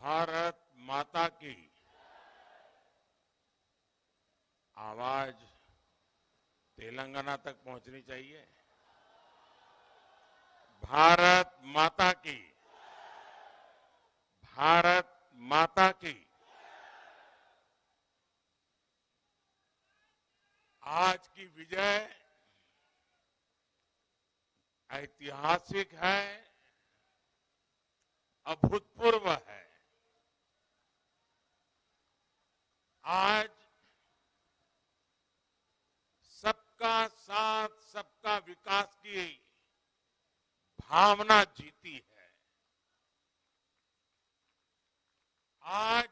भारत माता की आवाज तेलंगाना तक पहुंचनी चाहिए। भारत माता की, भारत माता की। आज की विजय ऐतिहासिक है, अभूतपूर्व है। आज सबका साथ, सबका विकास की भावना जीती है। आज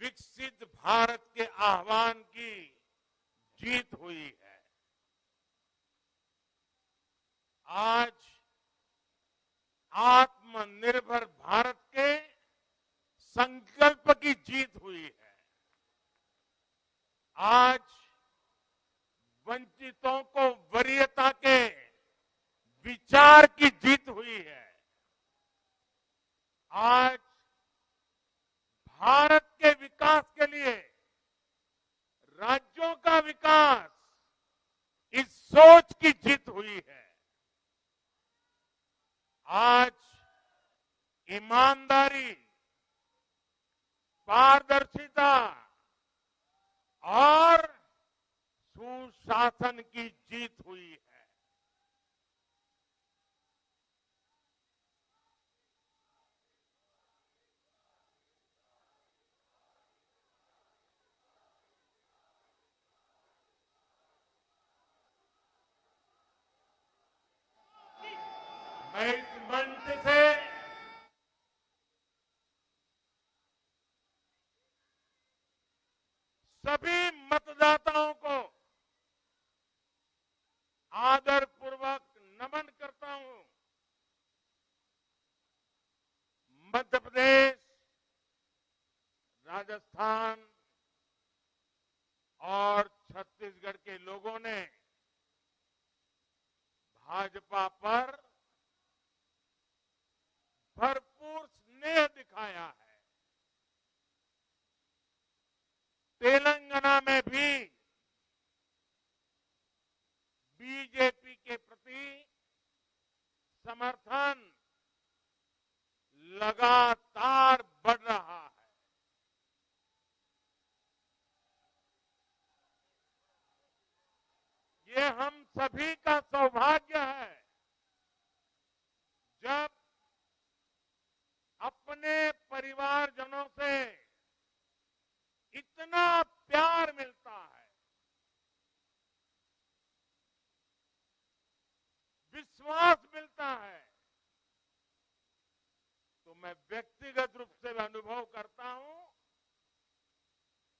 विकसित भारत के आह्वान की जीत हुई है। आज आत्मनिर्भर भारत के संकल्प की जीत हुई है। आज वंचितों को वरीयता के विचार की जीत हुई है। आज भारत के विकास के लिए राज्यों का विकास, इस सोच की जीत हुई है। आज ईमानदारी, पारदर्शिता और सुशासन की जीत हुई है। मैं इस मंच से सभी मतदाताओं को आदरपूर्वक नमन करता हूं। मध्य प्रदेश, राजस्थान और छत्तीसगढ़ के लोगों ने भाजपा पर भरपूर स्नेह दिखाया है। तेलंगाना में भी बीजेपी के प्रति समर्थन लगातार बढ़ रहा है। ये हम सभी का सौभाग्य है जब अपने परिवारजनों से इतना प्यार मिलता है, विश्वास मिलता है। तो मैं व्यक्तिगत रूप से अनुभव करता हूं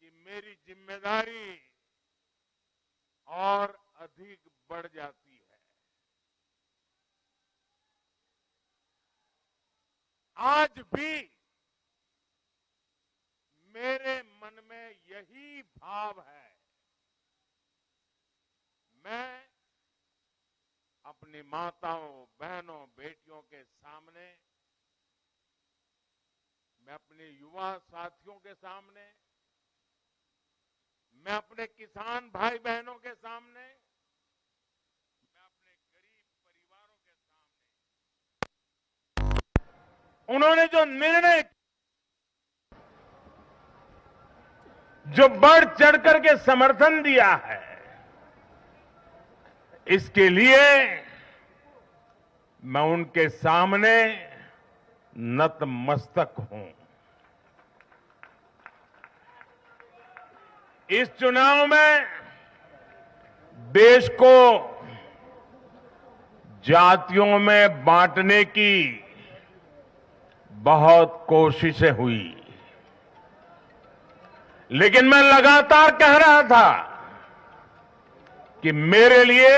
कि मेरी जिम्मेदारी और अधिक बढ़ जाती है। आज भी मेरे मन में यही भाव है। मैं अपनी माताओं, बहनों, बेटियों के सामने, मैं अपने युवा साथियों के सामने, मैं अपने किसान भाई बहनों के सामने, मैं अपने गरीब परिवारों के सामने उन्होंने जो निर्णय, जो बढ़ चढ़ करके समर्थन दिया है, इसके लिए मैं उनके सामने नतमस्तक हूं। इस चुनाव में देश को जातियों में बांटने की बहुत कोशिशें हुई, लेकिन मैं लगातार कह रहा था कि मेरे लिए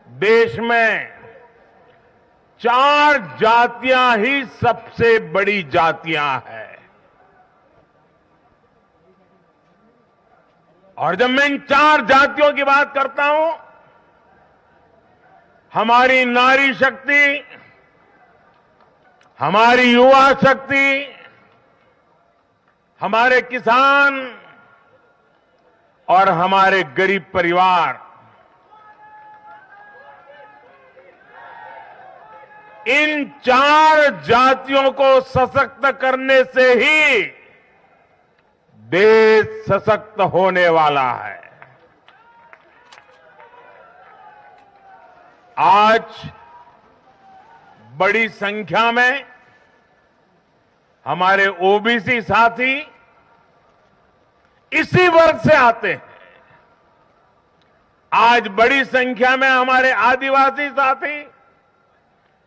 देश में 4 जातियां ही सबसे बड़ी जातियां हैं। और जब मैं इन 4 जातियों की बात करता हूं, हमारी नारी शक्ति हमारी युवा शक्ति, हमारे किसान और हमारे गरीब परिवार इन 4 जातियों को सशक्त करने से ही देश सशक्त होने वाला है। आज बड़ी संख्या में हमारे ओबीसी साथी इसी वर्ग से आते हैं। आज बड़ी संख्या में हमारे आदिवासी साथी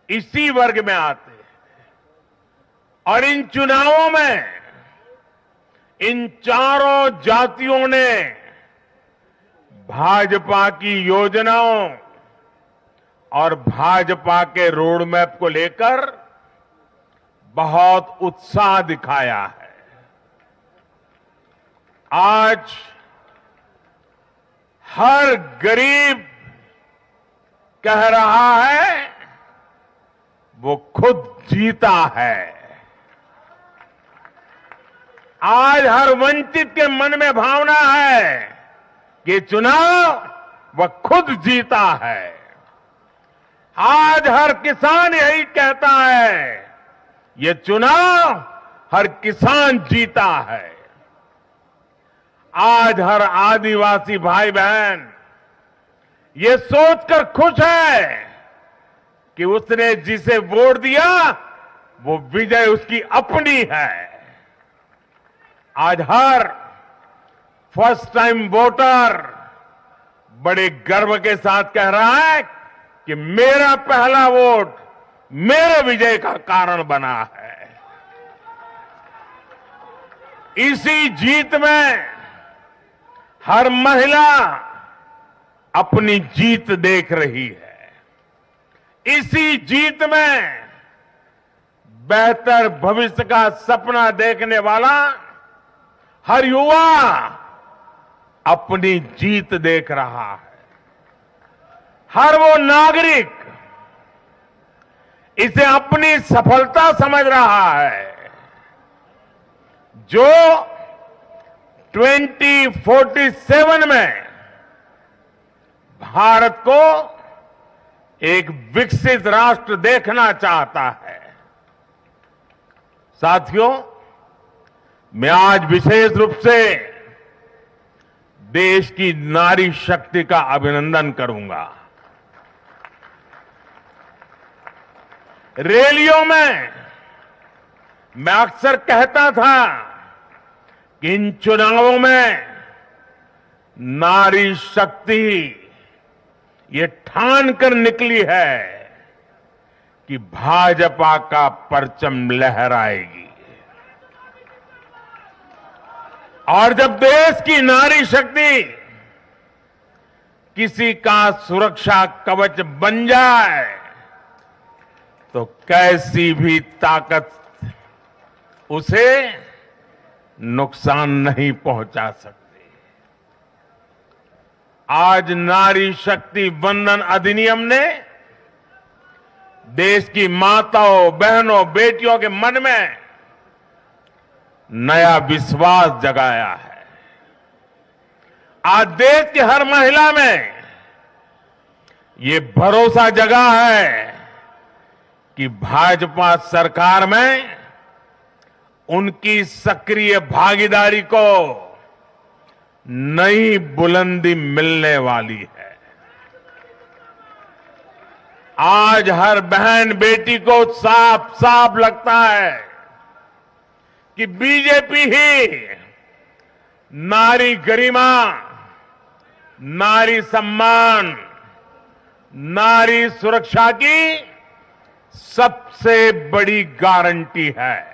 इसी वर्ग में आते हैं। और इन चुनावों में इन चारों जातियों ने भाजपा की योजनाओं और भाजपा के रोड मैप को लेकर बहुत उत्साह दिखाया है। आज हर गरीब कह रहा है वो खुद जीता है। आज हर वंचित के मन में भावना है कि चुनाव वह खुद जीता है। आज हर किसान यही कहता है ये चुनाव हर किसान जीता है। आज हर आदिवासी भाई बहन ये सोचकर खुश है कि उसने जिसे वोट दिया वो विजय उसकी अपनी है। आज हर फर्स्ट टाइम वोटर बड़े गर्व के साथ कह रहा है कि मेरा पहला वोट मेरे विजय का कारण बना है। इसी जीत में हर महिला अपनी जीत देख रही है। इसी जीत में बेहतर भविष्य का सपना देखने वाला हर युवा अपनी जीत देख रहा है। हर वो नागरिक इसे अपनी सफलता समझ रहा है जो 2047 में भारत को एक विकसित राष्ट्र देखना चाहता है। साथियों, मैं आज विशेष रूप से देश की नारी शक्ति का अभिनंदन करूंगा। रैलियों में मैं अक्सर कहता था कि इन चुनावों में नारी शक्ति ये ठान कर निकली है कि भाजपा का परचम लहराएगी। और जब देश की नारी शक्ति किसी का सुरक्षा कवच बन जाए तो कैसी भी ताकत उसे नुकसान नहीं पहुंचा सकती। आज नारी शक्ति वंदन अधिनियम ने देश की माताओं, बहनों, बेटियों के मन में नया विश्वास जगाया है। आज देश की हर महिला में ये भरोसा जगा है कि भाजपा सरकार में उनकी सक्रिय भागीदारी को नई बुलंदी मिलने वाली है। आज हर बहन बेटी को साफ साफ लगता है कि बीजेपी ही नारी गरिमा, नारी सम्मान, नारी सुरक्षा की सबसे बड़ी गारंटी है।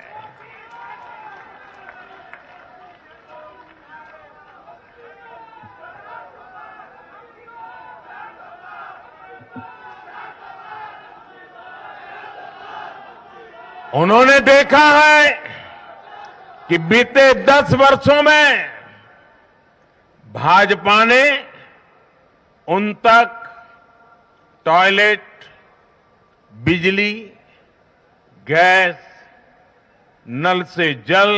उन्होंने देखा है कि बीते 10 वर्षों में भाजपा ने उन तक टॉयलेट, बिजली, गैस, नल से जल,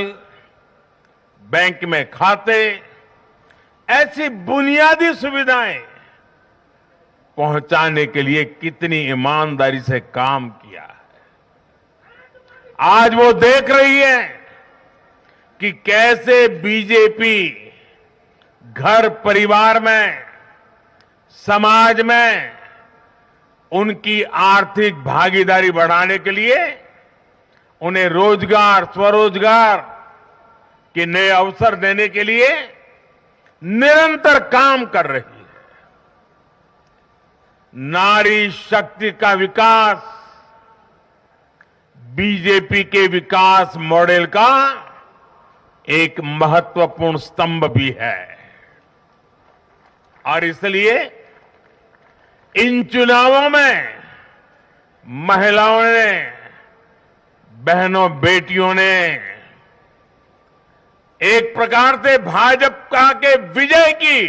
बैंक में खाते, ऐसी बुनियादी सुविधाएं पहुंचाने के लिए कितनी ईमानदारी से काम किया है। आज वो देख रही है कि कैसे बीजेपी घर परिवार में, समाज में उनकी आर्थिक भागीदारी बढ़ाने के लिए उन्हें रोजगार, स्वरोजगार के नए अवसर देने के लिए निरंतर काम कर रही है। नारी शक्ति का विकास बीजेपी के विकास मॉडल का एक महत्वपूर्ण स्तंभ भी है और इसलिए इन चुनावों में महिलाओं ने, बहनों, बेटियों ने एक प्रकार से भाजपा के विजय की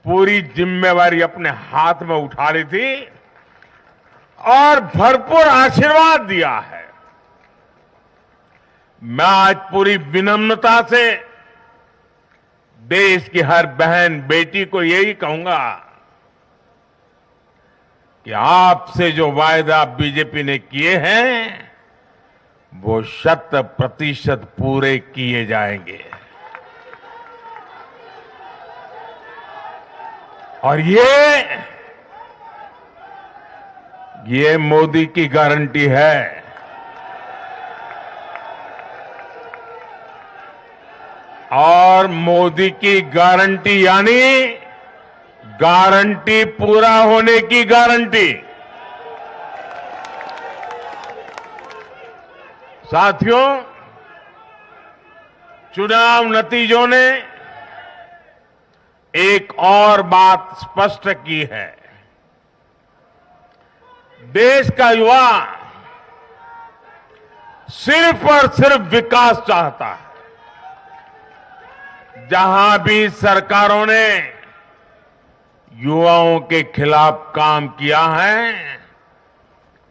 पूरी जिम्मेवारी अपने हाथ में उठा ली थी और भरपूर आशीर्वाद दिया है। मैं आज पूरी विनम्रता से देश की हर बहन बेटी को यही कहूंगा कि आपसे जो वायदा बीजेपी ने किए हैं वो 100% पूरे किए जाएंगे और ये मोदी की गारंटी है। और मोदी की गारंटी यानी गारंटी पूरा होने की गारंटी। साथियों, चुनाव नतीजों ने एक और बात स्पष्ट की है। देश का युवा सिर्फ और सिर्फ विकास चाहता है। जहां भी सरकारों ने युवाओं के खिलाफ काम किया है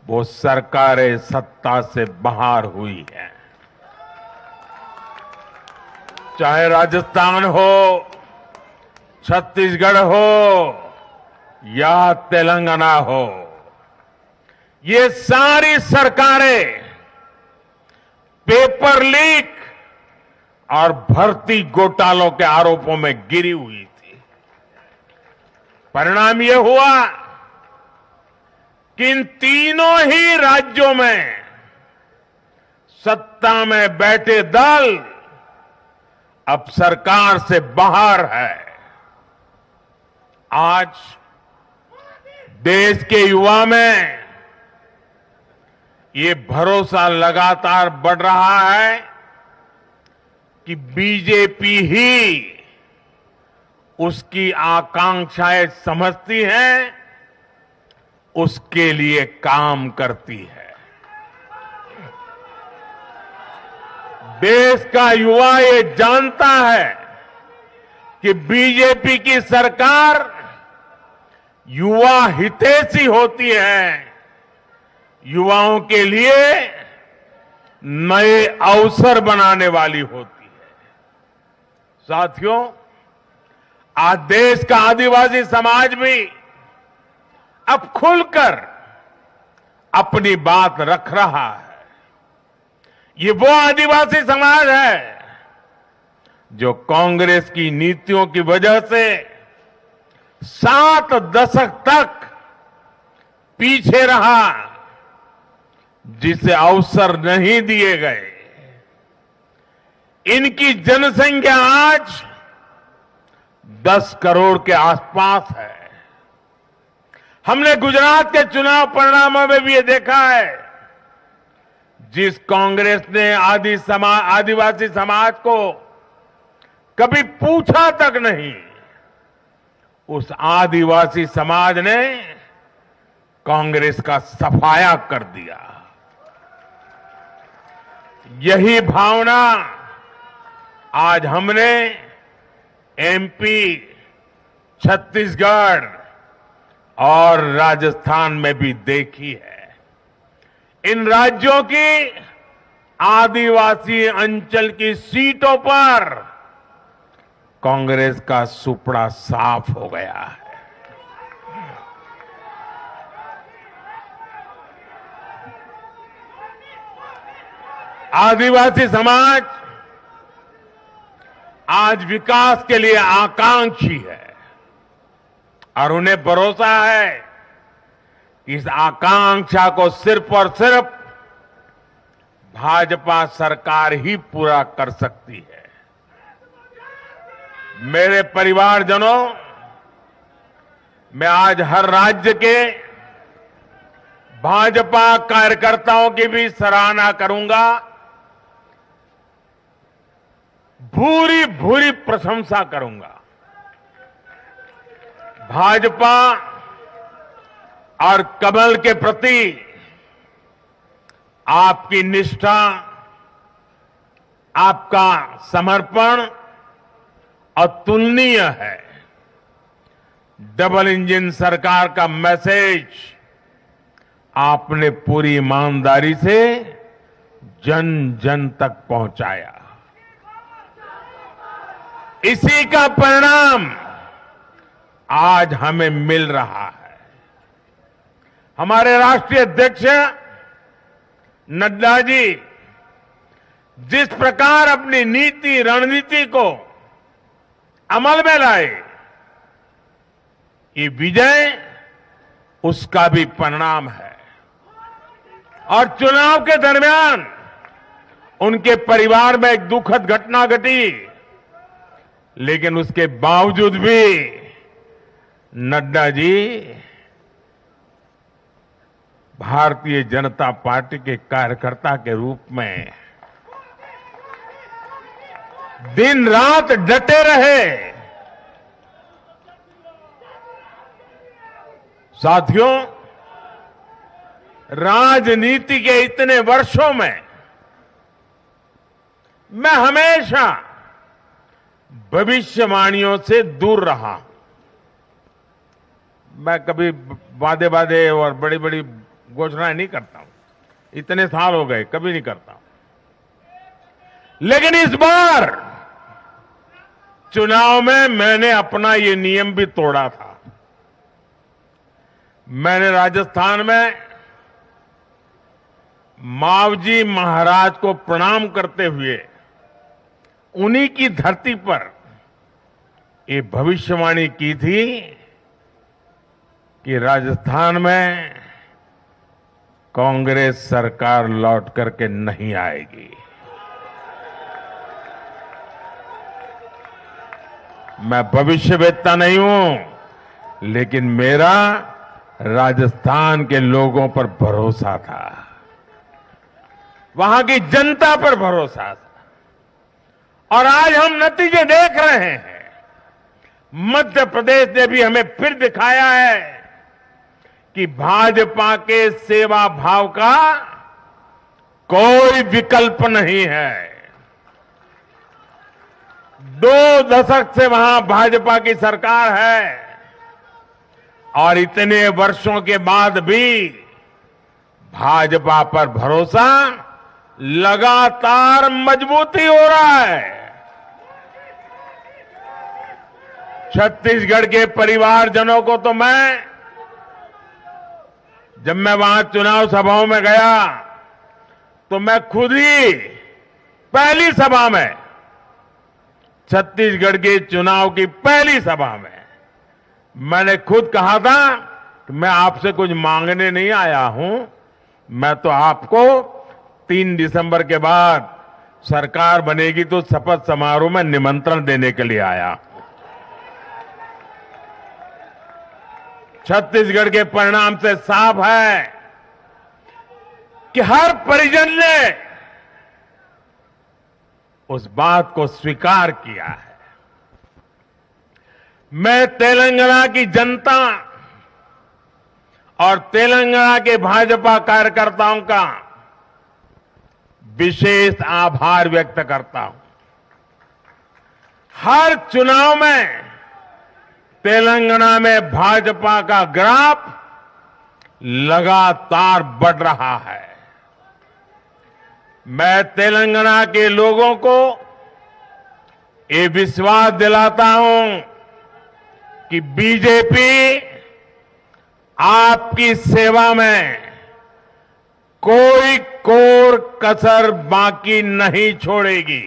वो सरकारें सत्ता से बाहर हुई है। चाहे राजस्थान हो, छत्तीसगढ़ हो या तेलंगाना हो, ये सारी सरकारें पेपर लीक और भर्ती घोटालों के आरोपों में गिरी हुई थी। परिणाम यह हुआ कि इन तीनों ही राज्यों में सत्ता में बैठे दल अब सरकार से बाहर है। आज देश के युवा में ये भरोसा लगातार बढ़ रहा है कि बीजेपी ही उसकी आकांक्षाएं समझती है, उसके लिए काम करती है। देश का युवा ये जानता है कि बीजेपी की सरकार युवा हितैषी होती है, युवाओं के लिए नए अवसर बनाने वाली होती है। साथियों, आज देश का आदिवासी समाज भी अब खुलकर अपनी बात रख रहा है। ये वो आदिवासी समाज है जो कांग्रेस की नीतियों की वजह से 7 दशक तक पीछे रहा, जिसे अवसर नहीं दिए गए। इनकी जनसंख्या आज 10 करोड़ के आसपास है। हमने गुजरात के चुनाव परिणामों में भी ये देखा है, जिस कांग्रेस ने आदिवासी समाज को कभी पूछा तक नहीं, उस आदिवासी समाज ने कांग्रेस का सफाया कर दिया। यही भावना आज हमने एमपी, छत्तीसगढ़ और राजस्थान में भी देखी है। इन राज्यों की आदिवासी अंचल की सीटों पर कांग्रेस का सुपड़ा साफ हो गया है। आदिवासी समाज आज विकास के लिए आकांक्षी है और उन्हें भरोसा है कि इस आकांक्षा को सिर्फ और सिर्फ भाजपा सरकार ही पूरा कर सकती है। मेरे परिवारजनों, मैं आज हर राज्य के भाजपा कार्यकर्ताओं की भी सराहना करूंगा, भूरी भूरी प्रशंसा करूंगा। भाजपा और कमल के प्रति आपकी निष्ठा, आपका समर्पण अतुलनीय है। डबल इंजन सरकार का मैसेज आपने पूरी ईमानदारी से जन जन तक पहुंचाया। इसी का परिणाम आज हमें मिल रहा है। हमारे राष्ट्रीय अध्यक्ष नड्डा जी जिस प्रकार अपनी नीति रणनीति को अमल में लाए, ये विजय उसका भी परिणाम है। और चुनाव के दरमियान उनके परिवार में एक दुखद घटना घटी, लेकिन उसके बावजूद भी नड्डा जी भारतीय जनता पार्टी के कार्यकर्ता के रूप में दिन रात डटे रहे। साथियों, राजनीति के इतने वर्षों में मैं हमेशा भविष्यवाणियों से दूर रहा। मैं कभी वादे वादे और बड़ी बड़ी घोषणाएं नहीं करता हूं, इतने साल हो गए, कभी नहीं करता। लेकिन इस बार चुनाव में मैंने अपना ये नियम भी तोड़ा था। मैंने राजस्थान में मावजी महाराज को प्रणाम करते हुए उन्हीं की धरती पर ये भविष्यवाणी की थी कि राजस्थान में कांग्रेस सरकार लौट करके नहीं आएगी। मैं भविष्यवेत्ता नहीं हूं, लेकिन मेरा राजस्थान के लोगों पर भरोसा था, वहां की जनता पर भरोसा था। और आज हम नतीजे देख रहे हैं। मध्य प्रदेश ने भी हमें फिर दिखाया है कि भाजपा के सेवा भाव का कोई विकल्प नहीं है। 2 दशक से वहां भाजपा की सरकार है और इतने वर्षों के बाद भी भाजपा पर भरोसा लगातार मजबूती हो रहा है। छत्तीसगढ़ के परिवारजनों को तो जब मैं वहां चुनाव सभाओं में गया तो मैं खुद ही पहली सभा में, छत्तीसगढ़ के चुनाव की पहली सभा में मैंने खुद कहा था कि मैं आपसे कुछ मांगने नहीं आया हूं, मैं तो आपको 3 दिसंबर के बाद सरकार बनेगी तो शपथ समारोह में निमंत्रण देने के लिए आया। छत्तीसगढ़ के परिणाम से साफ है कि हर परिजन ने उस बात को स्वीकार किया है। मैं तेलंगाना की जनता और तेलंगाना के भाजपा कार्यकर्ताओं का विशेष आभार व्यक्त करता हूं। हर चुनाव में तेलंगाना में भाजपा का ग्राफ लगातार बढ़ रहा है। मैं तेलंगाना के लोगों को ये विश्वास दिलाता हूं कि बीजेपी आपकी सेवा में कोई कोर कसर बाकी नहीं छोड़ेगी।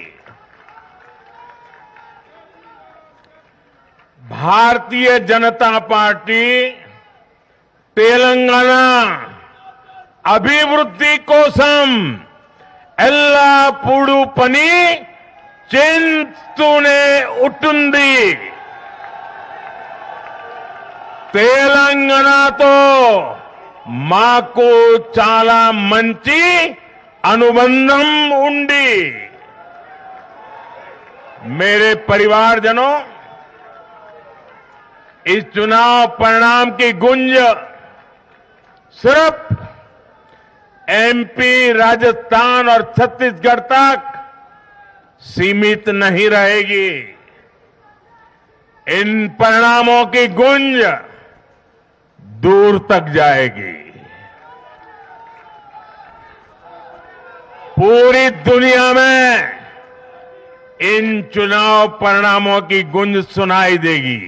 भारतीय जनता पार्टी तेलंगाना अभिवृद्धि कोसम एल्लापूडू पनी चिंतूने उटुंदी। తెలంగాణతో మాకు చాలా మంచి అనుబంధం ఉంది। मेरे परिवारजनों, इस चुनाव परिणाम की गुंज सिर्फ एमपी, राजस्थान और छत्तीसगढ़ तक सीमित नहीं रहेगी। इन परिणामों की गुंज दूर तक जाएगी। पूरी दुनिया में इन चुनाव परिणामों की गुंज सुनाई देगी।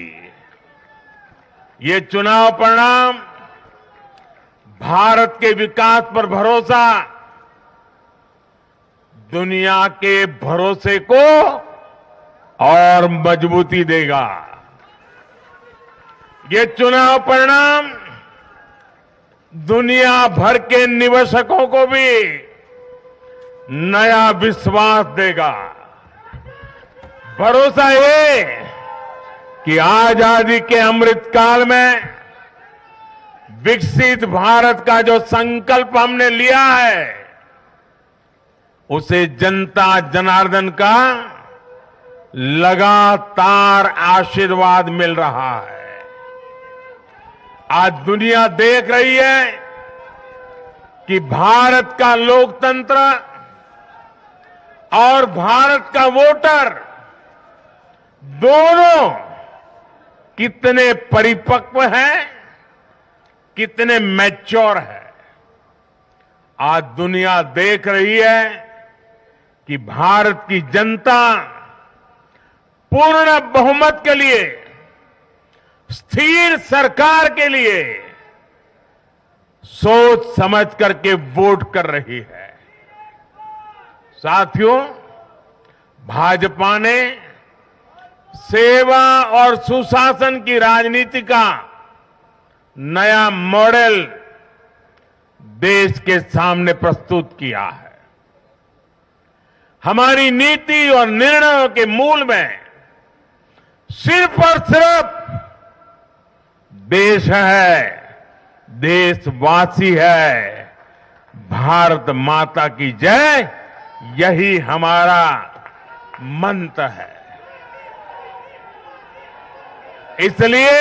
ये चुनाव परिणाम भारत के विकास पर भरोसा, दुनिया के भरोसे को और मजबूती देगा। ये चुनाव परिणाम दुनिया भर के निवेशकों को भी नया विश्वास देगा। भरोसा ये कि आजादी के अमृत काल में विकसित भारत का जो संकल्प हमने लिया है, उसे जनता जनार्दन का लगातार आशीर्वाद मिल रहा है। आज दुनिया देख रही है कि भारत का लोकतंत्र और भारत का वोटर दोनों कितने परिपक्व हैं, कितने मैच्योर हैं। आज दुनिया देख रही है कि भारत की जनता पूर्ण बहुमत के लिए, स्थिर सरकार के लिए सोच समझ करके वोट कर रही है। साथियों, भाजपा ने सेवा और सुशासन की राजनीति का नया मॉडल देश के सामने प्रस्तुत किया है। हमारी नीति और निर्णयों के मूल में सिर्फ और सिर्फ देश है, देशवासी है, भारत माता की जय, यही हमारा मंत्र है। इसलिए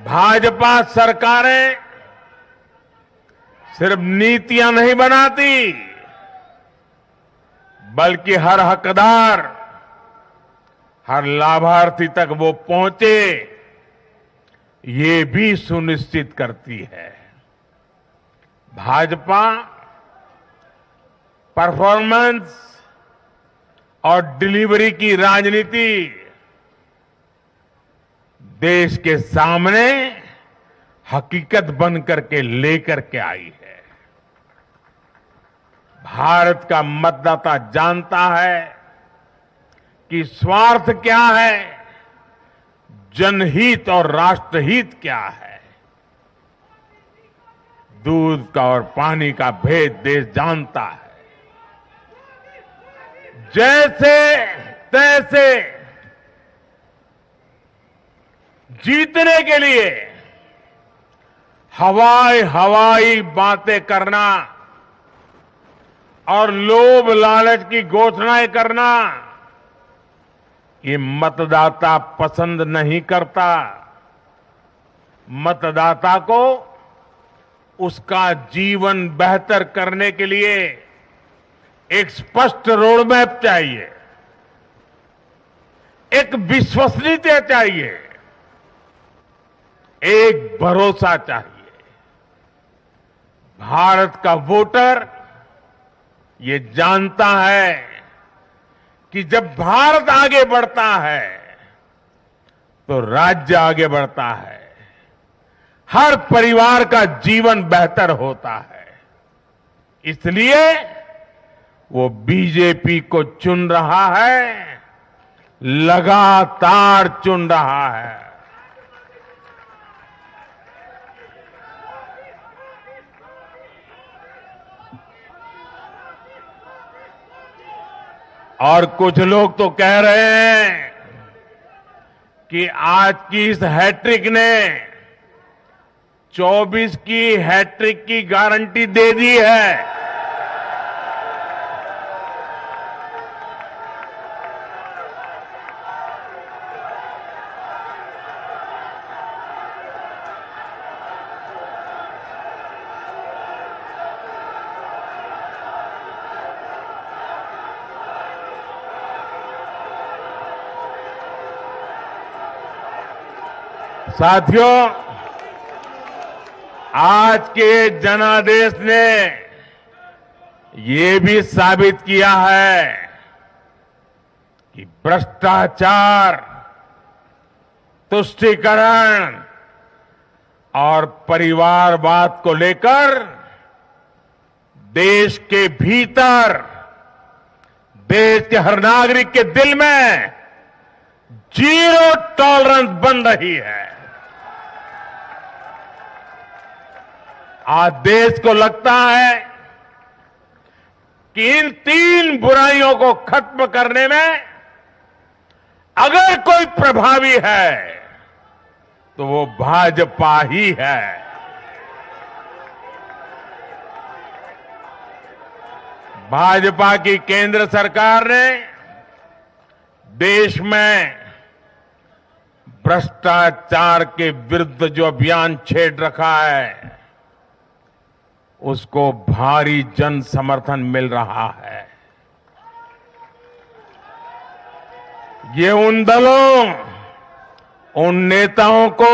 भाजपा सरकारें सिर्फ नीतियां नहीं बनाती, बल्कि हर हकदार, हर लाभार्थी तक वो पहुंचे, ये भी सुनिश्चित करती है। भाजपा परफॉर्मेंस और डिलीवरी की राजनीति देश के सामने हकीकत बन करके लेकर के आई है। भारत का मतदाता जानता है कि स्वार्थ क्या है, जनहित और राष्ट्रहित क्या है। दूध का और पानी का भेद देश जानता है। जैसे तैसे जीतने के लिए हवाई बातें करना और लोभ लालच की घोषणाएं करना, ये मतदाता पसंद नहीं करता। मतदाता को उसका जीवन बेहतर करने के लिए एक स्पष्ट रोडमैप चाहिए, एक विश्वसनीयता चाहिए, एक भरोसा चाहिए। भारत का वोटर ये जानता है कि जब भारत आगे बढ़ता है तो राज्य आगे बढ़ता है, हर परिवार का जीवन बेहतर होता है। इसलिए वो बीजेपी को चुन रहा है, लगातार चुन रहा है। और कुछ लोग तो कह रहे हैं कि आज की इस हैट्रिक ने 24 की हैट्रिक की गारंटी दे दी है। साथियों, आज के जनादेश ने ये भी साबित किया है कि भ्रष्टाचार, तुष्टीकरण और परिवारवाद को लेकर देश के भीतर, देश के हर नागरिक के दिल में जीरो टॉलरेंस बन रही है। आज देश को लगता है कि इन 3 बुराइयों को खत्म करने में अगर कोई प्रभावी है तो वो भाजपा ही है। भाजपा की केंद्र सरकार ने देश में भ्रष्टाचार के विरुद्ध जो अभियान छेड़ रखा है उसको भारी जन समर्थन मिल रहा है। ये उन दलों, उन नेताओं को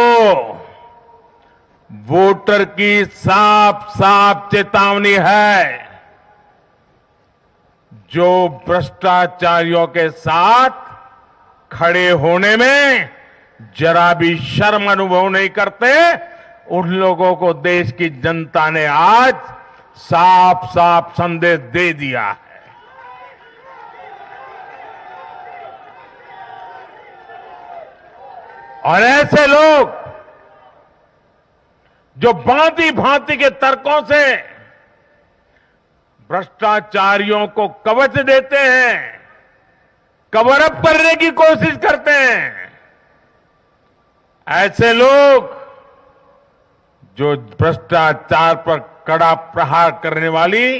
वोटर की साफ साफ चेतावनी है जो भ्रष्टाचारियों के साथ खड़े होने में जरा भी शर्म अनुभव नहीं करते। उन लोगों को देश की जनता ने आज साफ साफ संदेश दे दिया है। और ऐसे लोग जो भांति भांति के तर्कों से भ्रष्टाचारियों को कवच देते हैं, कवर अप करने की कोशिश करते हैं, ऐसे लोग जो भ्रष्टाचार पर कड़ा प्रहार करने वाली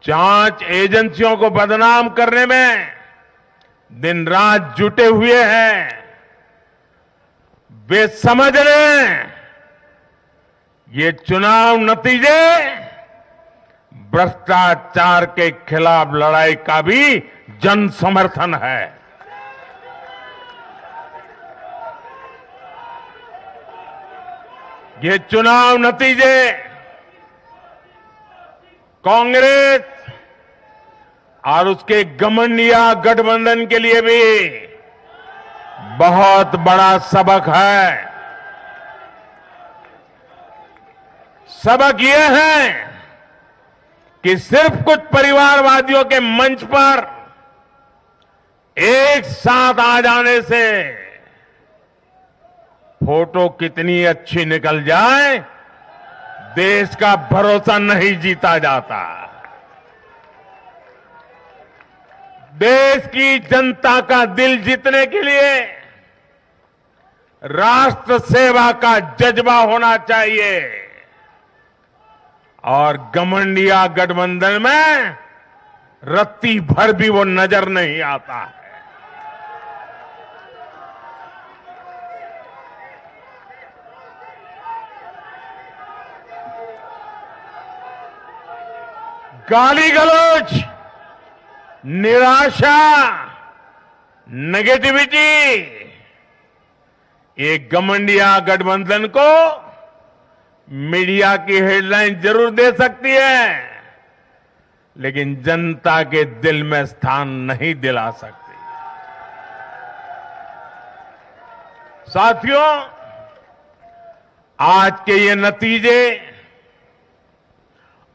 जांच एजेंसियों को बदनाम करने में दिन रात जुटे हुए हैं, वे समझ लें ये चुनाव नतीजे भ्रष्टाचार के खिलाफ लड़ाई का भी जन समर्थन है। ये चुनाव नतीजे कांग्रेस और उसके घमंडिया गठबंधन के लिए भी बहुत बड़ा सबक है। सबक ये है कि सिर्फ कुछ परिवारवादियों के मंच पर एक साथ आ जाने से फोटो कितनी अच्छी निकल जाए, देश का भरोसा नहीं जीता जाता। देश की जनता का दिल जीतने के लिए राष्ट्र सेवा का जज्बा होना चाहिए और घमंडिया गठबंधन में रत्ती भर भी वो नजर नहीं आता है। गाली गलौज, निराशा, नेगेटिविटी, ये घमंडिया गठबंधन को मीडिया की हेडलाइन जरूर दे सकती है, लेकिन जनता के दिल में स्थान नहीं दिला सकती। साथियों, आज के ये नतीजे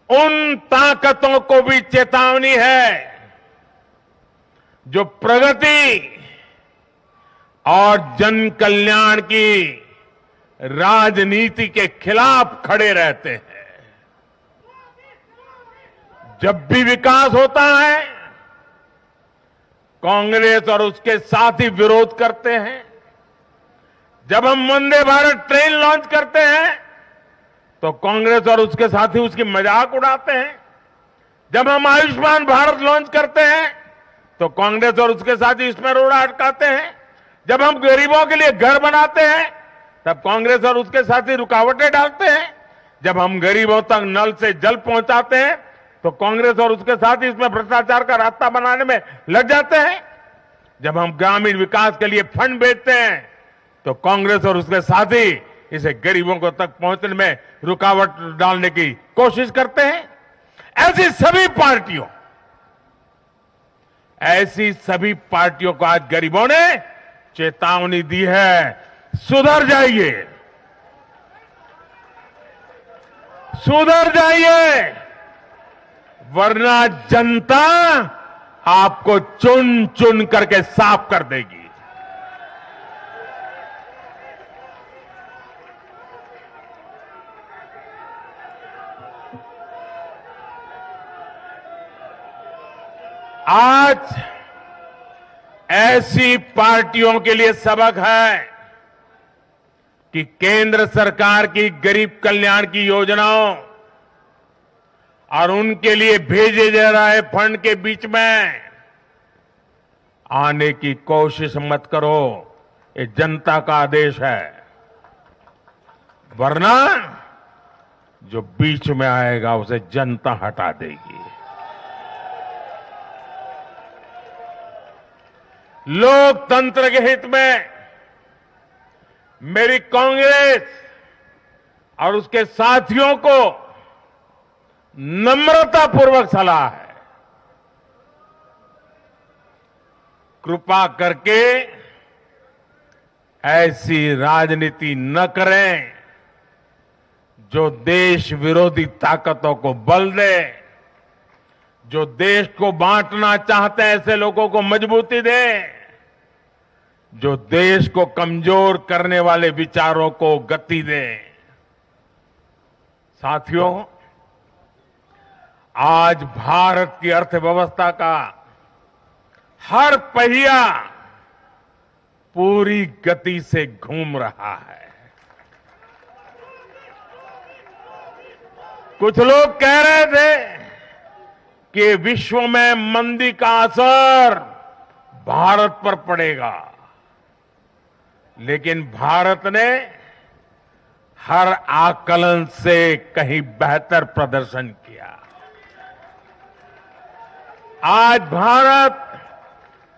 उन ताकतों को भी चेतावनी है जो प्रगति और जन कल्याण की राजनीति के खिलाफ खड़े रहते हैं। जब भी विकास होता है, कांग्रेस और उसके साथी विरोध करते हैं। जब हम वंदे भारत ट्रेन लॉन्च करते हैं तो कांग्रेस और उसके साथी उसकी मजाक उड़ाते हैं। जब हम आयुष्मान भारत लॉन्च करते हैं तो कांग्रेस और उसके साथी इसमें रोड़ा अटकाते हैं। जब हम गरीबों के लिए घर बनाते हैं तब कांग्रेस और उसके साथी रुकावटें डालते हैं। जब हम गरीबों तक नल से जल पहुंचाते हैं तो कांग्रेस और उसके साथी इसमें भ्रष्टाचार का रास्ता बनाने में लग जाते हैं। जब हम ग्रामीण विकास के लिए फंड भेजते हैं तो कांग्रेस और उसके साथी इसे गरीबों को तक पहुंचने में रुकावट डालने की कोशिश करते हैं। ऐसी सभी पार्टियों को आज गरीबों ने चेतावनी दी है, सुधर जाइए, सुधर जाइए, वरना जनता आपको चुन चुन करके साफ कर देगी। आज ऐसी पार्टियों के लिए सबक है कि केंद्र सरकार की गरीब कल्याण की योजनाओं और उनके लिए भेजे जा रहे फंड के बीच में आने की कोशिश मत करो। ये जनता का आदेश है, वरना जो बीच में आएगा उसे जनता हटा देगी। लोकतंत्र के हित में मेरी कांग्रेस और उसके साथियों को नम्रतापूर्वक सलाह है, कृपा करके ऐसी राजनीति न करें जो देश विरोधी ताकतों को बल दे, जो देश को बांटना चाहते हैं ऐसे लोगों को मजबूती दे, जो देश को कमजोर करने वाले विचारों को गति दे। साथियों, आज भारत की अर्थव्यवस्था का हर पहिया पूरी गति से घूम रहा है। कुछ लोग कह रहे थे कि विश्व में मंदी का असर भारत पर पड़ेगा, लेकिन भारत ने हर आकलन से कहीं बेहतर प्रदर्शन किया। आज भारत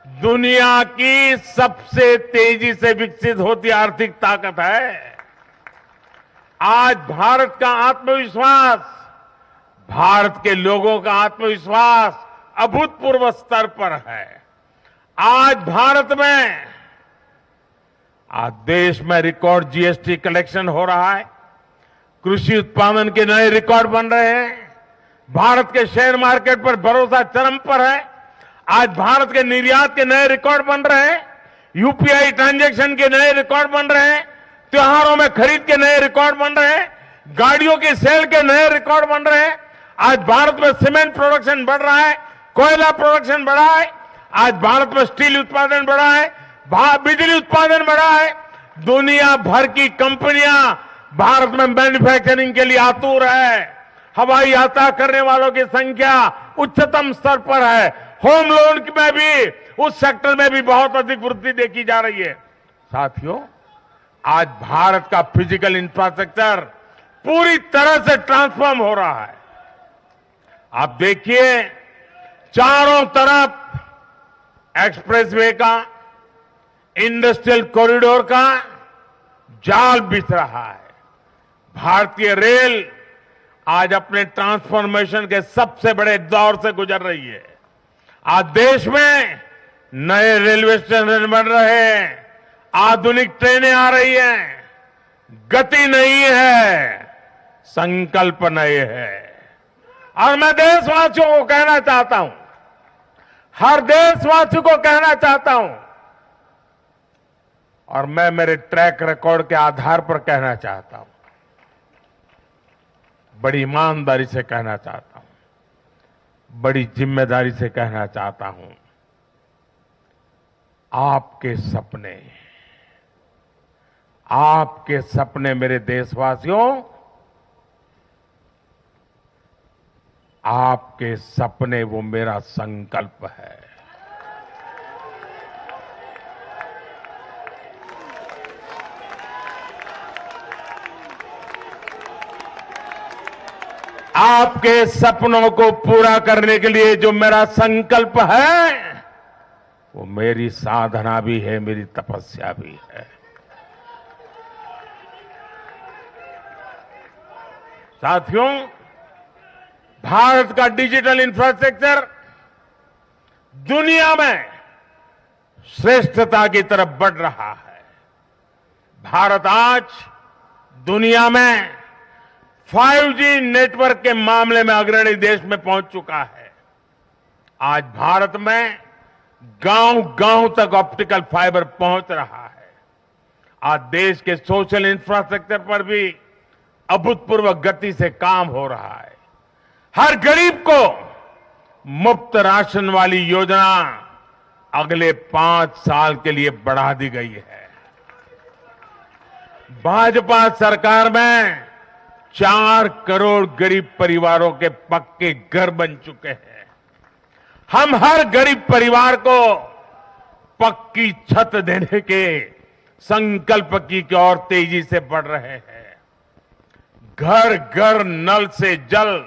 दुनिया की सबसे तेजी से विकसित होती आर्थिक ताकत है। आज भारत का आत्मविश्वास, भारत के लोगों का आत्मविश्वास अभूतपूर्व स्तर पर है। आज भारत में, आज देश में रिकॉर्ड जीएसटी कलेक्शन हो रहा है, कृषि उत्पादन के नए रिकॉर्ड बन रहे हैं, भारत के शेयर मार्केट पर भरोसा चरम पर है। आज भारत के निर्यात के नए रिकॉर्ड बन रहे हैं, यूपीआई ट्रांजैक्शन के नए रिकॉर्ड बन रहे हैं, त्योहारों में खरीद के नए रिकॉर्ड बन रहे हैं, गाड़ियों की सेल के नए रिकॉर्ड बन रहे हैं। आज भारत में सीमेंट प्रोडक्शन बढ़ रहा है, कोयला प्रोडक्शन बढ़ा है, आज भारत में स्टील उत्पादन बढ़ा है, बिजली उत्पादन बढ़ा है। दुनिया भर की कंपनियां भारत में मैन्युफैक्चरिंग के लिए आतुर है। हवाई यात्रा करने वालों की संख्या उच्चतम स्तर पर है। होम लोन में भी, उस सेक्टर में भी बहुत अधिक वृद्धि देखी जा रही है। साथियों, आज भारत का फिजिकल इंफ्रास्ट्रक्चर पूरी तरह से ट्रांसफॉर्म हो रहा है। आप देखिए, चारों तरफ एक्सप्रेसवे का, इंडस्ट्रियल कॉरिडोर का जाल बिछ रहा है। भारतीय रेल आज अपने ट्रांसफॉर्मेशन के सबसे बड़े दौर से गुजर रही है। आज देश में नए रेलवे स्टेशन बन रहे हैं, आधुनिक ट्रेनें आ रही हैं। गति नहीं है, संकल्प नए है। और मैं देशवासियों को कहना चाहता हूं, हर देशवासी को कहना चाहता हूं, और मैं मेरे ट्रैक रिकॉर्ड के आधार पर कहना चाहता हूं, बड़ी ईमानदारी से कहना चाहता हूं, बड़ी जिम्मेदारी से कहना चाहता हूं, आपके सपने मेरे देशवासियों, आपके सपने वो मेरा संकल्प है। आपके सपनों को पूरा करने के लिए जो मेरा संकल्प है, वो मेरी साधना भी है, मेरी तपस्या भी है। साथियों, भारत का डिजिटल इंफ्रास्ट्रक्चर दुनिया में श्रेष्ठता की तरफ बढ़ रहा है। भारत आज दुनिया में 5G नेटवर्क के मामले में अग्रणी देश में पहुंच चुका है। आज भारत में गांव-गांव तक ऑप्टिकल फाइबर पहुंच रहा है। आज देश के सोशल इंफ्रास्ट्रक्चर पर भी अभूतपूर्व गति से काम हो रहा है। हर गरीब को मुफ्त राशन वाली योजना अगले 5 साल के लिए बढ़ा दी गई है। भाजपा सरकार में 4 करोड़ गरीब परिवारों के पक्के घर बन चुके हैं। हम हर गरीब परिवार को पक्की छत देने के संकल्प की ओर तेजी से बढ़ रहे हैं। घर घर नल से जल,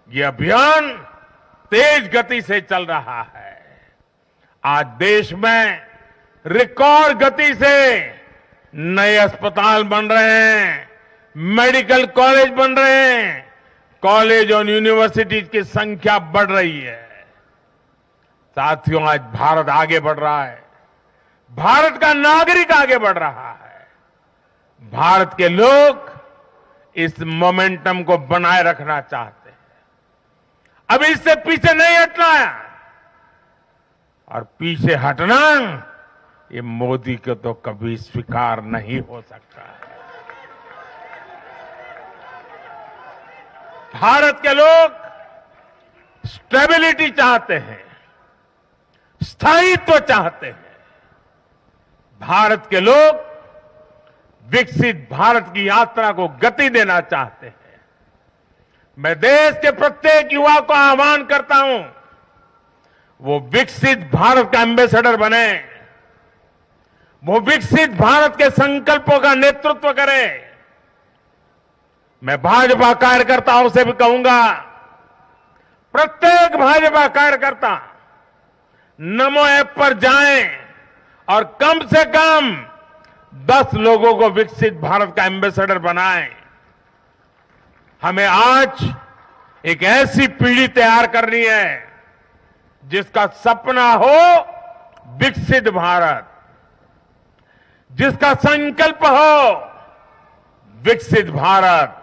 ये अभियान तेज गति से चल रहा है। आज देश में रिकॉर्ड गति से नए अस्पताल बन रहे हैं, मेडिकल कॉलेज बन रहे हैं, कॉलेज और यूनिवर्सिटीज की संख्या बढ़ रही है। साथियों, आज भारत आगे बढ़ रहा है, भारत का नागरिक आगे बढ़ रहा है। भारत के लोग इस मोमेंटम को बनाए रखना चाहते हैं। अब इससे पीछे नहीं हटना है, और पीछे हटना ये मोदी को तो कभी स्वीकार नहीं हो सकता है। भारत के लोग स्टेबिलिटी चाहते हैं, स्थायित्व चाहते हैं। भारत के लोग विकसित भारत की यात्रा को गति देना चाहते हैं। मैं देश के प्रत्येक युवा को आह्वान करता हूं, वो विकसित भारत का एम्बेसडर बने, वो विकसित भारत के संकल्पों का नेतृत्व करे। मैं भाजपा कार्यकर्ताओं से भी कहूंगा, प्रत्येक भाजपा कार्यकर्ता नमो ऐप पर जाएं और कम से कम 10 लोगों को विकसित भारत का एम्बेसडर बनाएं। हमें आज एक ऐसी पीढ़ी तैयार करनी है जिसका सपना हो विकसित भारत, जिसका संकल्प हो विकसित भारत,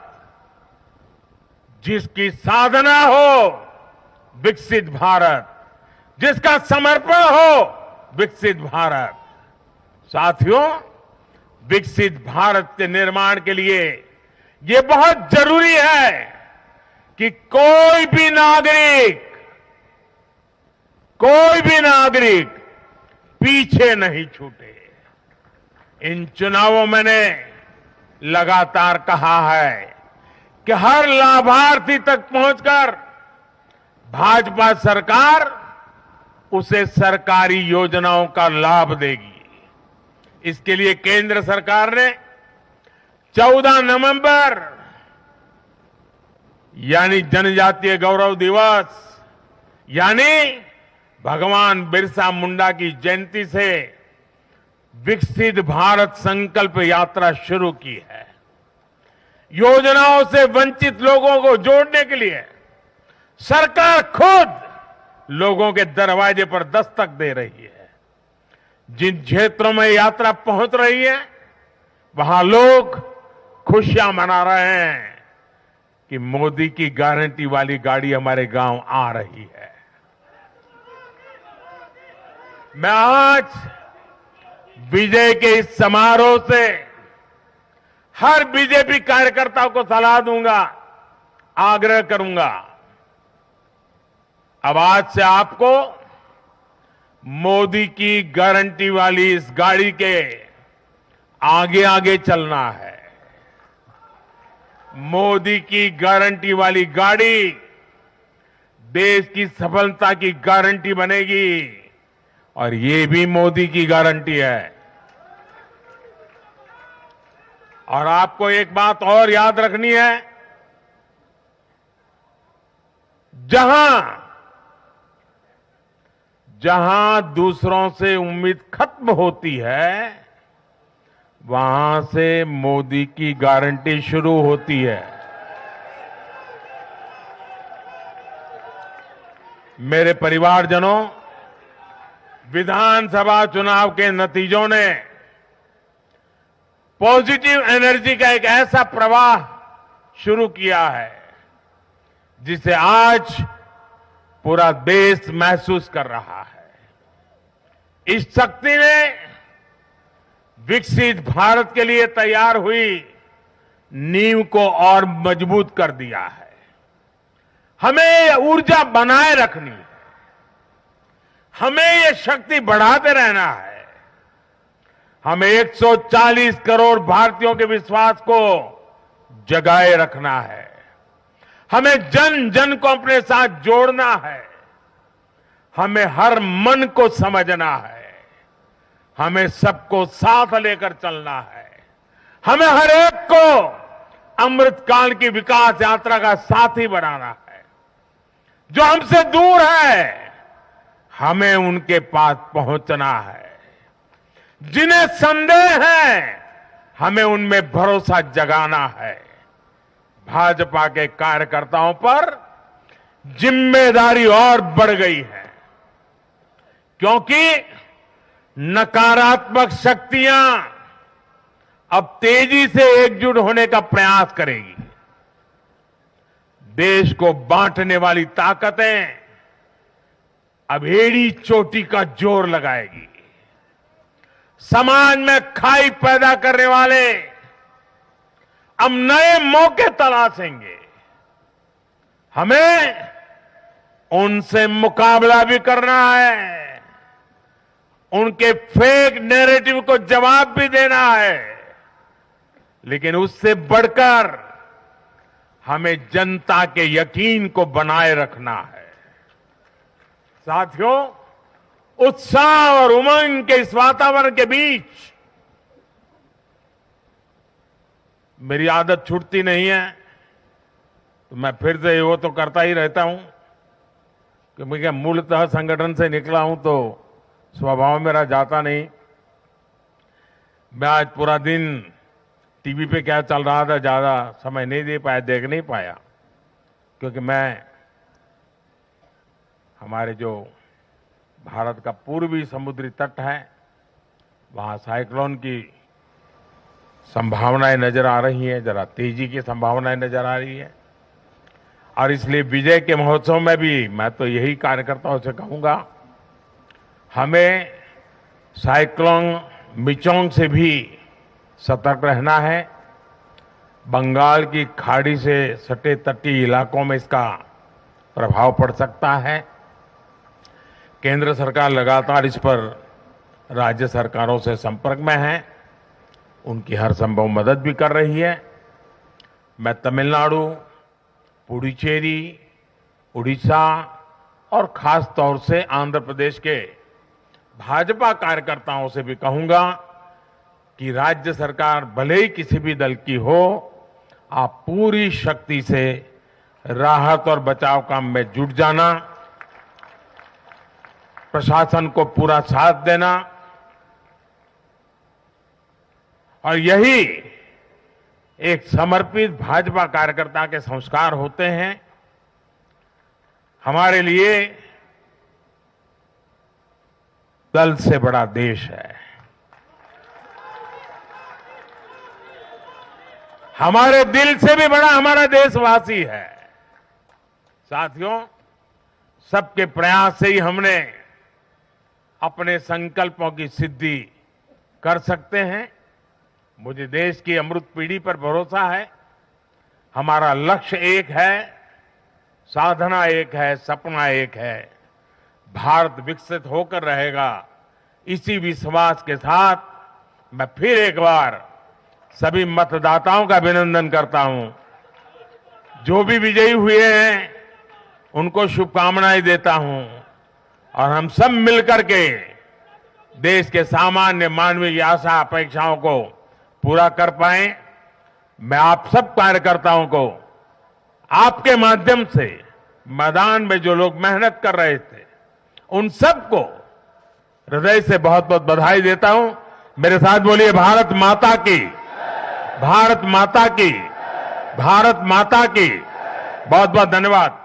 जिसकी साधना हो विकसित भारत, जिसका समर्पण हो विकसित भारत। साथियों, विकसित भारत के निर्माण के लिए ये बहुत जरूरी है कि कोई भी नागरिक पीछे नहीं छूटे। इन चुनावों में मैंने लगातार कहा है कि हर लाभार्थी तक पहुंचकर भाजपा सरकार उसे सरकारी योजनाओं का लाभ देगी। इसके लिए केंद्र सरकार ने 14 नवंबर यानी जनजातीय गौरव दिवस, यानी भगवान बिरसा मुंडा की जयंती से विकसित भारत संकल्प यात्रा शुरू की है। योजनाओं से वंचित लोगों को जोड़ने के लिए सरकार खुद लोगों के दरवाजे पर दस्तक दे रही है। जिन क्षेत्रों में यात्रा पहुंच रही है, वहां लोग खुशियां मना रहे हैं कि मोदी की गारंटी वाली गाड़ी हमारे गांव आ रही है। मैं आज विजय के इस समारोह से हर बीजेपी कार्यकर्ता को सलाह दूंगा, आग्रह करूंगा, अब आज से आपको मोदी की गारंटी वाली इस गाड़ी के आगे आगे चलना है। मोदी की गारंटी वाली गाड़ी देश की सफलता की गारंटी बनेगी और ये भी मोदी की गारंटी है। और आपको एक बात और याद रखनी है, जहां दूसरों से उम्मीद खत्म होती है, वहां से मोदी की गारंटी शुरू होती है। मेरे परिवारजनों, विधानसभा चुनाव के नतीजों ने पॉजिटिव एनर्जी का एक ऐसा प्रवाह शुरू किया है जिसे आज पूरा देश महसूस कर रहा है। इस शक्ति ने विकसित भारत के लिए तैयार हुई नींव को और मजबूत कर दिया है। हमें ये ऊर्जा बनाए रखनी है, हमें ये शक्ति बढ़ाते रहना है। हमें 140 करोड़ भारतीयों के विश्वास को जगाए रखना है। हमें जन जन को अपने साथ जोड़ना है। हमें हर मन को समझना है। हमें सबको साथ लेकर चलना है। हमें हर एक को अमृतकाल की विकास यात्रा का साथी बनाना है। जो हमसे दूर है, हमें उनके पास पहुंचना है। जिन्हें संदेह है, हमें उनमें भरोसा जगाना है। भाजपा के कार्यकर्ताओं पर जिम्मेदारी और बढ़ गई है, क्योंकि नकारात्मक शक्तियां अब तेजी से एकजुट होने का प्रयास करेगी। देश को बांटने वाली ताकतें अब एड़ी चोटी का जोर लगाएगी। समाज में खाई पैदा करने वाले अब नए मौके तलाशेंगे। हमें उनसे मुकाबला भी करना है, उनके फेक नैरेटिव को जवाब भी देना है, लेकिन उससे बढ़कर हमें जनता के यकीन को बनाए रखना है। साथियों, उत्साह और उमंग के इस वातावरण के बीच मेरी आदत छूटती नहीं है, तो मैं फिर से वो तो करता ही रहता हूं कि मैं मूलतः संगठन से निकला हूं तो स्वभाव मेरा जाता नहीं। मैं आज पूरा दिन टीवी पे क्या चल रहा था ज्यादा समय नहीं दे पाया, देख नहीं पाया, क्योंकि मैं हमारे जो भारत का पूर्वी समुद्री तट है, वहां साइक्लोन की संभावनाएं नजर आ रही हैं, जरा तेजी की संभावनाएं नजर आ रही है। और इसलिए विजय के महोत्सव में भी मैं तो यही कार्यकर्ताओं से कहूंगा, हमें साइक्लोन मिचोंग से भी सतर्क रहना है। बंगाल की खाड़ी से सटे तटीय इलाकों में इसका प्रभाव पड़ सकता है। केंद्र सरकार लगातार इस पर राज्य सरकारों से संपर्क में है, उनकी हर संभव मदद भी कर रही है। मैं तमिलनाडु, पुडुचेरी, उड़ीसा और खास तौर से आंध्र प्रदेश के भाजपा कार्यकर्ताओं से भी कहूंगा कि राज्य सरकार भले ही किसी भी दल की हो, आप पूरी शक्ति से राहत और बचाव काम में जुट जाना, प्रशासन को पूरा साथ देना, और यही एक समर्पित भाजपा कार्यकर्ता के संस्कार होते हैं। हमारे लिए दल से बड़ा देश है। हमारे दिल से भी बड़ा हमारा देशवासी है। साथियों, सबके प्रयास से ही हमने अपने संकल्पों की सिद्धि कर सकते हैं। मुझे देश की अमृत पीढ़ी पर भरोसा है। हमारा लक्ष्य एक है, साधना एक है, सपना एक है। भारत विकसित होकर रहेगा। इसी विश्वास के साथ मैं फिर एक बार सभी मतदाताओं का अभिनंदन करता हूं। जो भी विजयी हुए हैं उनको शुभकामनाएं देता हूं और हम सब मिलकर के देश के सामान्य मानवीय की आशा अपेक्षाओं को पूरा कर पाए। मैं आप सब कार्यकर्ताओं को आपके माध्यम से मैदान में जो लोग मेहनत कर रहे थे उन सबको हृदय से बहुत बहुत बधाई देता हूं। मेरे साथ बोलिए भारत माता की, भारत माता की, भारत माता की। बहुत बहुत धन्यवाद।